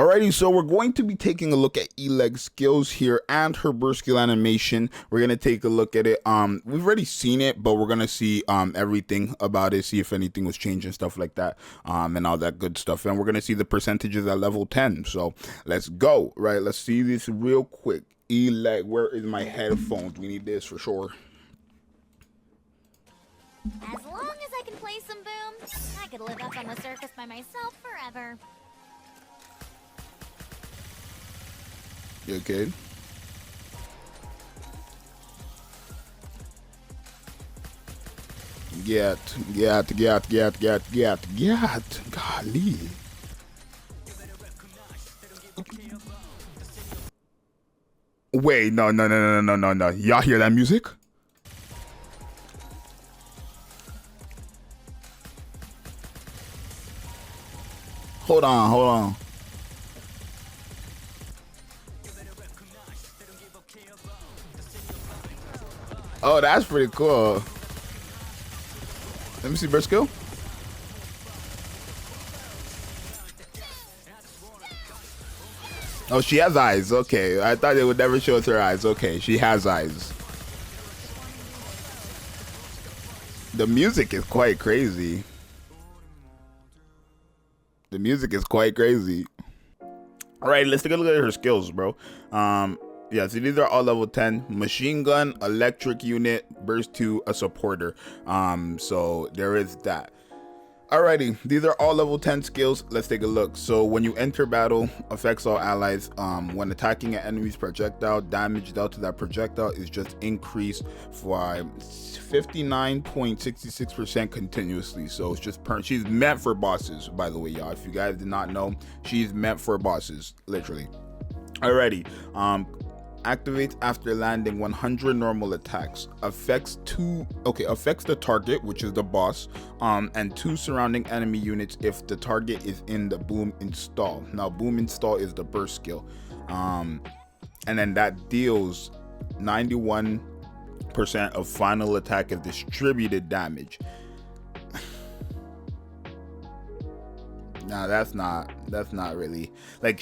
Alrighty, so we're going to be taking a look at Elegg's skills here and her burst skill animation. We're gonna take a look at it. We've already seen it, but we're gonna see everything about it, see if anything was changed and stuff like that, and all that good stuff. And we're gonna see the percentages at level 10. So let's go. Right, let's see this real quick. Elegg, where is my headphones? We need this for sure. As long as I can play some boom, I could live up on the surface by myself forever. You okay? Get. Golly. Wait, no. Y'all hear that music? Hold on. Oh, that's pretty cool. Let me see burst skill. Oh, she has eyes. Okay, I thought it would never show us her eyes. Okay, she has eyes. The music is quite crazy. All right, let's take a look at her skills, bro. Yeah, so these are all level 10. Machine gun, electric unit, burst 2, a supporter. So there is that. Alrighty, these are all level 10 skills. Let's take a look. So when you enter battle, affects all allies. When attacking an enemy's projectile, damage dealt to that projectile is just increased for 59.66% continuously. So it's just she's meant for bosses, by the way, y'all. If you guys did not know, she's meant for bosses, literally. Alrighty, activates after landing 100 normal attacks, affects the target, which is the boss, and 2 surrounding enemy units if the target is in the boom install. Now boom install is the burst skill, and then that deals 91% of final attack of distributed damage. Now that's not really like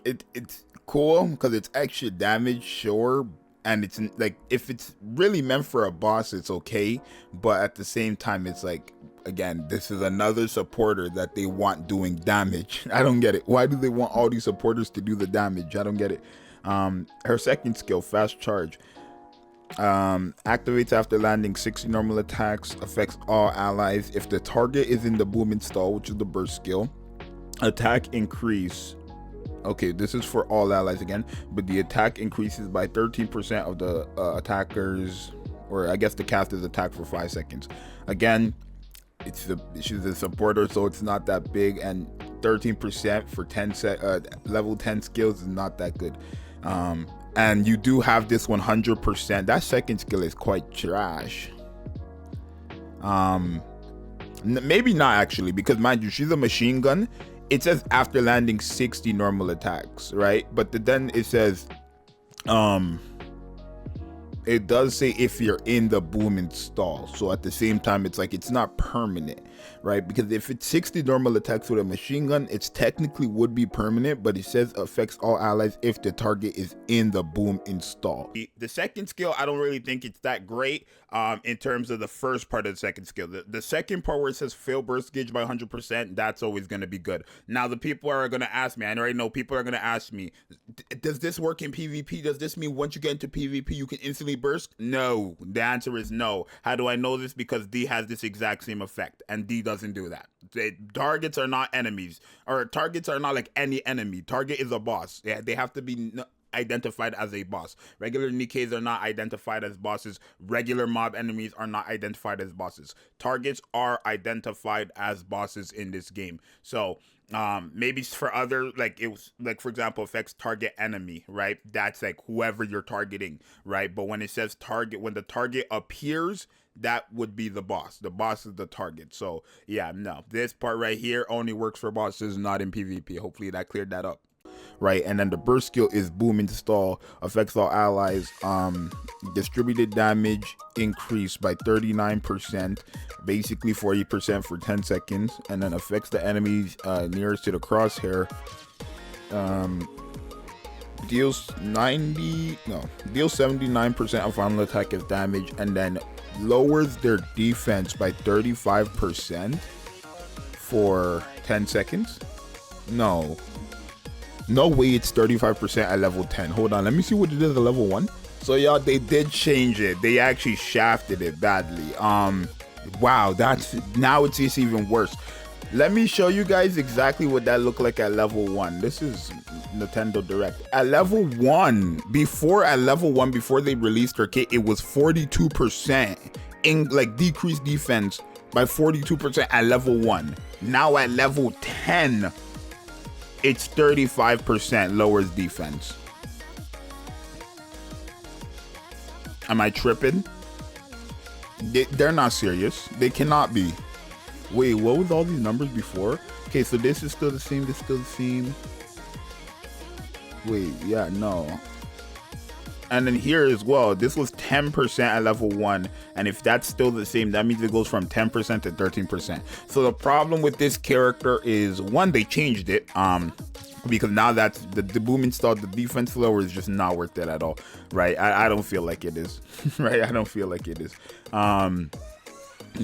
it's cool because it's extra damage, sure, and it's like if it's really meant for a boss, it's okay, but at the same time, it's like, again, this is another supporter that they want doing damage. I don't get it. Why do they want all these supporters to do the damage? I don't get it. Her second skill, fast charge, activates after landing 60 normal attacks, affects all allies if the target is in the boom install, which is the burst skill. Attack increase. Okay, this is for all allies again, but the attack increases by 13% of the attackers, or I guess the caster's attack for 5 seconds. Again, she's a supporter, so it's not that big, and 13% for level 10 skills is not that good. And you do have this 100%. That second skill is quite trash. Maybe not actually, because mind you, she's a machine gun. It says after landing 60 normal attacks, right? But then it says, it does say if you're in the boom install. So at the same time, it's like it's not permanent, right? Because if it's 60 normal attacks with a machine gun, it's technically would be permanent, but it says affects all allies if the target is in the boom install. The second skill, I don't really think it's that great in terms of the first part of the second skill. The second part where it says fill burst gauge by 100%, that's always going to be good. Now the people are going to ask me, I already know people are going to ask me, does this work in PvP? Does this mean once you get into PvP, you can instantly burst? No, the answer is no. How do I know this? Because D has this exact same effect, and D doesn't do that. Targets are not enemies, or targets are not like any enemy. Target is a boss. Yeah, they have to be identified as a boss. Regular Nikkes are not identified as bosses. Regular mob enemies are not identified as bosses. Targets are identified as bosses in this game. So maybe for other, like it was like, for example, affects target enemy, right? That's like whoever you're targeting, right? But when it says target, when the target appears, that would be the boss. The boss is the target. So yeah, no, this part right here only works for bosses, not in PvP. Hopefully that cleared that up. right? And then the burst skill is boom install, affects all allies. Distributed damage increased by 39%, basically 40% for 10 seconds, and then affects the enemies nearest to the crosshair. Deals 79% of final attack as damage, and then lowers their defense by 35% for 10 seconds. No way, it's 35% at level 10. Hold on, let me see what it is at level 1. So y'all, they did change it. They actually shafted it badly. Wow, now it's just even worse. Let me show you guys exactly what that looked like at level 1. This is Nintendo Direct. At level 1, before they released their kit, it was 42% in like decreased defense by 42% at level 1. Now at level 10, it's 35% lowers defense. Am I tripping? They're not serious. They cannot be. Wait, what was all these numbers before? Okay, so this is still the same. This is still the same. Wait, yeah, no. And then here as well, this was 10% at level 1. And if that's still the same, that means it goes from 10% to 13%. So the problem with this character is, one, they changed it. Because now that's the boom install, the defense lower is just not worth it at all, right? I don't feel like it is, right? I don't feel like it is.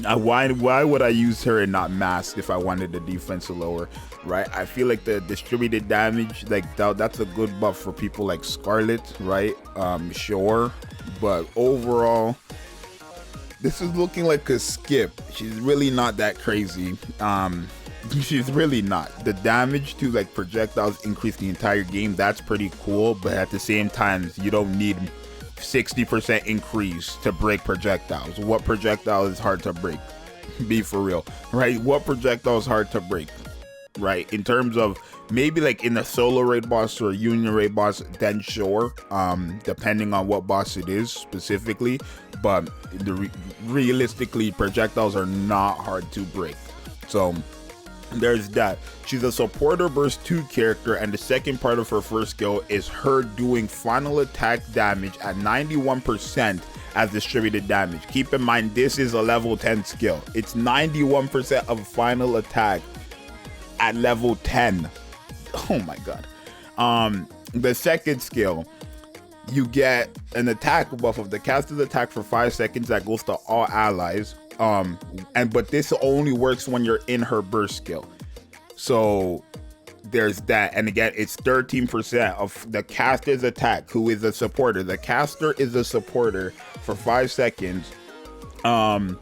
Why would I use her and not mask if I wanted the defense lower, right? I feel like the distributed damage, like that's a good buff for people like Scarlet, right? Sure, but overall, this is looking like a skip. She's really not that crazy. She's really not. The damage to like projectiles increase the entire game. That's pretty cool, but at the same time, you don't need 60% increase to break projectiles. What projectile is hard to break? Be for real, right? What projectile is hard to break, right? In terms of maybe like in a solo raid boss or a union raid boss, then sure, depending on what boss it is specifically, but realistically, projectiles are not hard to break. So there's that. She's a supporter burst 2 character, and the second part of her first skill is her doing final attack damage at 91% as distributed damage. Keep in mind, this is a level 10 skill. It's 91% of final attack at level 10. Oh my god. The second skill, you get an attack buff of the caster's attack for 5 seconds that goes to all allies. But this only works when you're in her burst skill. So there's that. And again, it's 13% of the caster's attack, who is a supporter. The caster is a supporter for 5 seconds. Bro,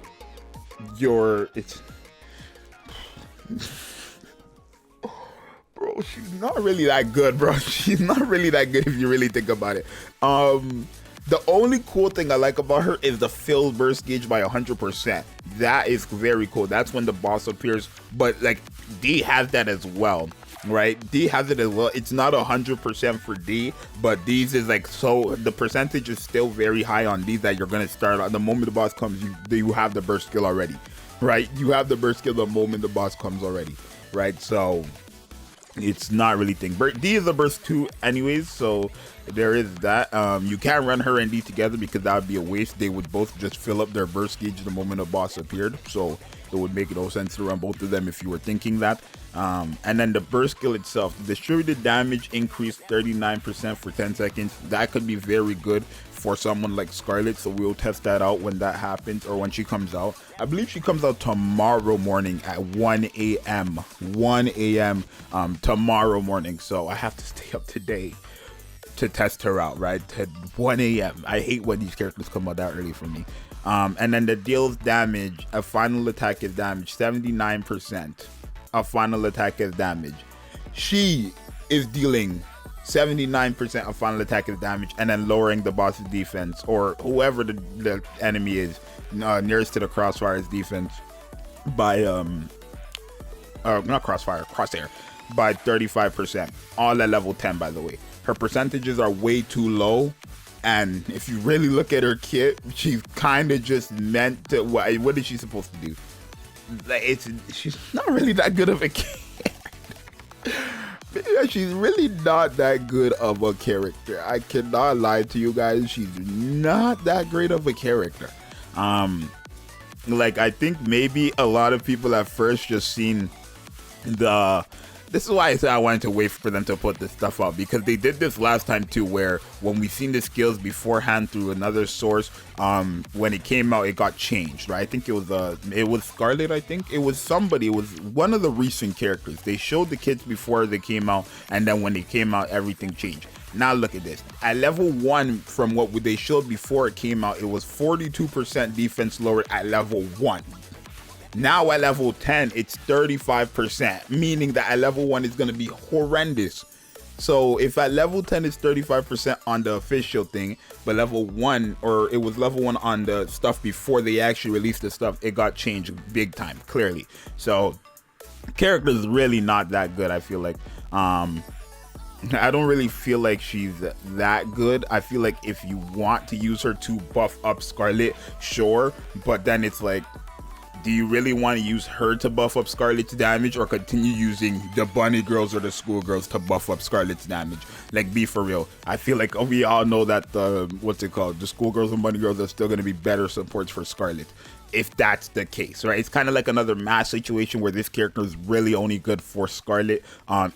she's not really that good, bro. She's not really that good if you really think about it. The only cool thing I like about her is the fill burst gauge by 100%. That is very cool. That's when the boss appears. But like D has that as well, right? D has it as well. It's not 100% for D, but D's is like, so the percentage is still very high on D's that you're gonna start on the moment the boss comes. You have the burst skill already, right? You have the burst skill the moment the boss comes already, right? So it's not really thing. D is a burst 2 anyways, so there is that. You can't run her and D together because that would be a waste. They would both just fill up their burst gauge the moment a boss appeared, so it would make no sense to run both of them if you were thinking that. And then the burst skill itself, distributed damage increased 39% for 10 seconds. That could be very good for someone like Scarlet, so we'll test that out when that happens, or when she comes out. I believe she comes out tomorrow morning at 1 a.m. Tomorrow morning, so I have to stay up today to test her out, right? At 1 a.m. I hate when these characters come out that early for me. And then the deals damage, a final attack is damage, 79% of final attack is damage. She is dealing 79% of final attack is damage, and then lowering the boss's defense, or whoever the enemy is nearest to the crossfire's defense by not crossfire, crosshair, by 35%. All at level 10, by the way. Her percentages are way too low, and if you really look at her kit, she's kind of just meant to. What is she supposed to do? Like, she's not really that good of a kid. Yeah, she's really not that good of a character. I cannot lie to you guys. She's not that great of a character. Like, I think maybe a lot of people at first just seen this is why I said I wanted to wait for them to put this stuff out, because they did this last time too, where when we seen the skills beforehand through another source, when it came out, it got changed, right? I think it was Scarlet. I think it was somebody. It was one of the recent characters. They showed the kids before they came out, and then when they came out, everything changed. Now look at this. At level 1, from what they showed before it came out, it was 42% defense lowered at level 1. Now at level 10, it's 35%, meaning that at level 1 is going to be horrendous. So if at level 10 is 35% on the official thing, but level 1, or it was level 1 on the stuff before they actually released the stuff, it got changed big time, clearly. So character is really not that good, I feel like. I don't really feel like she's that good. I feel like if you want to use her to buff up Scarlet, sure, but then it's like, do you really want to use her to buff up Scarlet's damage, or continue using the bunny girls or the schoolgirls to buff up Scarlet's damage? Like, be for real. I feel like we all know that the schoolgirls and bunny girls are still going to be better supports for Scarlet, if that's the case, right? It's kind of like another mass situation where this character is really only good for Scarlet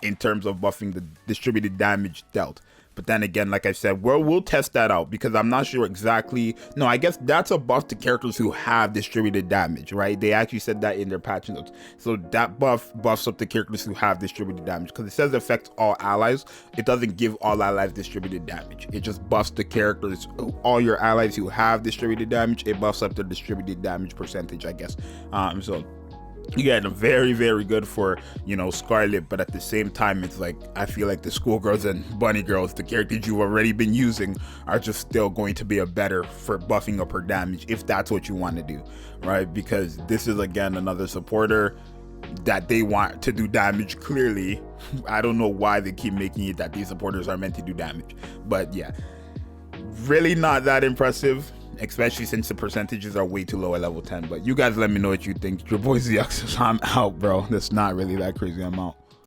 in terms of buffing the distributed damage dealt. But then again, like I said, we'll test that out, because I'm not sure exactly. No, I guess that's a buff to characters who have distributed damage, right? They actually said that in their patch notes. So that buffs up the characters who have distributed damage, because it says it affects all allies. It doesn't give all allies distributed damage. It just buffs the characters, all your allies who have distributed damage. It buffs up the distributed damage percentage, I guess. So again, very, very good for, Scarlet, but at the same time, it's like, I feel like the schoolgirls and bunny girls, the characters you've already been using, are just still going to be a better for buffing up her damage, if that's what you want to do, right? Because this is, again, another supporter that they want to do damage. Clearly, I don't know why they keep making it that these supporters are meant to do damage, but yeah, really not that impressive, especially since the percentages are way too low at level 10. But you guys let me know what you think. Your boy Zxous, I'm out, bro. That's not really that crazy. I'm out.